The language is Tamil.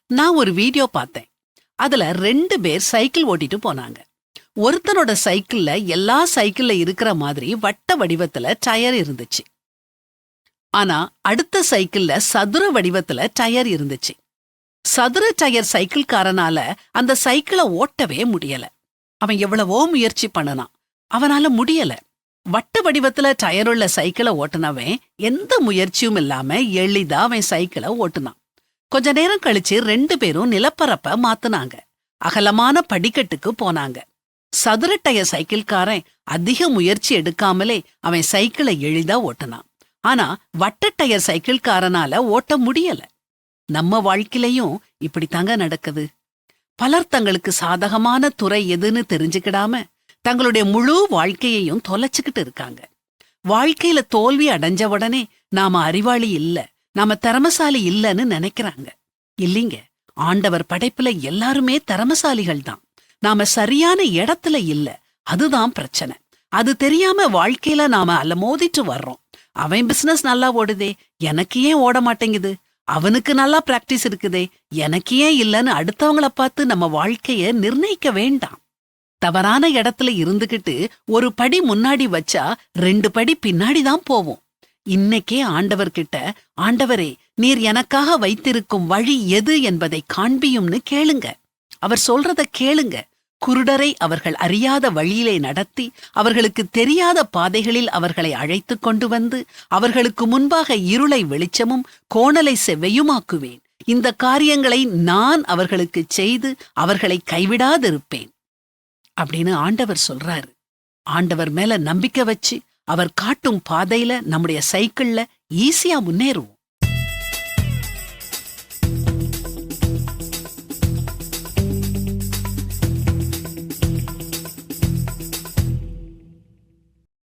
நான் ஒரு வீடியோ பார்த்தேன். அதுல 2 பேர் சைக்கிள் ஓட்டிட்டு போனாங்க. ஒருத்தனோட சைக்கிள்ல எல்லா சைக்கிள்ல இருக்கிற மாதிரி வட்ட வடிவத்துல டயர் இருந்துச்சு. ஆனா அடுத்த சைக்கிள்ல சதுர வடிவத்துல டயர் இருந்துச்சு. சதுர டயர் சைக்கிள்காரனால அந்த சைக்கிளை ஓட்டவே முடியல. அவன் எவ்வளவோ முயற்சி பண்ணனான், அவனால முடியல. வட்ட வடிவத்துல டயருள்ள சைக்கிளை ஓட்டுனவன் எந்த முயற்சியும் இல்லாம எளிதா அவன் சைக்கிளை ஓட்டுனான். கொஞ்ச நேரம் கழிச்சு 2 பேரும் நிலப்பரப்ப மாத்துனாங்க. அகலமான படிக்கட்டுக்கு போனாங்க. சதுர டயர் சைக்கிள்காரன் அதிக முயற்சி எடுக்காமலே அவன் சைக்கிளை எளிதா ஓட்டுனான். ஆனா வட்ட டயர் சைக்கிள்காரனால ஓட்ட முடியல. நம்ம வாழ்க்கையிலையும் இப்படித்தாங்க நடக்குது. பலர் தங்களுக்கு சாதகமான துறை எதுன்னு தெரிஞ்சுக்கிடாம தங்களுடைய முழு வாழ்க்கையையும் தொலைச்சுக்கிட்டு இருக்காங்க. வாழ்க்கையில தோல்வி அடைஞ்ச உடனே நாம அறிவாளி இல்ல, நாம திறமசாலி இல்லன்னு நினைக்கிறாங்க. இல்லீங்க, ஆண்டவர் படைப்புல எல்லாருமே திறமசாலிகள் தான். நாம சரியான இடத்துல இல்ல, அதுதான் பிரச்சனை. அது தெரியாம வாழ்க்கையில நாம அலமோதிட்டு வர்றோம். அவன் பிசினஸ் நல்லா ஓடுதே, எனக்கு ஏன் ஓட மாட்டேங்குது? அவனுக்கு நல்லா பிராக்டிஸ் இருக்குதே, எனக்கு ஏன் இல்லன்னு அடுத்தவங்கள பார்த்து நம்ம வாழ்க்கைய நிர்ணயிக்க வேண்டாம். தவறான இடத்துல இருந்துகிட்டு ஒரு படி முன்னாடி வச்சா 2 படி பின்னாடி தான் போவோம். இன்னைக்கே ஆண்டவர்கிட்ட, ஆண்டவரே, நீர் எனக்காக வைத்திருக்கும் வழி எது என்பதை காண்பியும்னு கேளுங்க. அவர் சொல்றத கேளுங்க. குருடரை அவர்கள் அறியாத வழியிலே நடத்தி, அவர்களுக்கு தெரியாத பாதைகளில் அவர்களை அழைத்து கொண்டு வந்து, அவர்களுக்கு முன்பாக இருளை வெளிச்சமும் கோணலை செவ்வையுமாக்குவேன். இந்த காரியங்களை நான் அவர்களுக்கு செய்து அவர்களை கைவிடாதிருப்பேன் அப்படின்னு ஆண்டவர் சொல்றாரு. ஆண்டவர் மேல நம்பிக்கை வச்சு அவர் காட்டும் பாதையில நம்முடைய சைக்கிள்ல ஈஸியா முன்னேறுவோம்.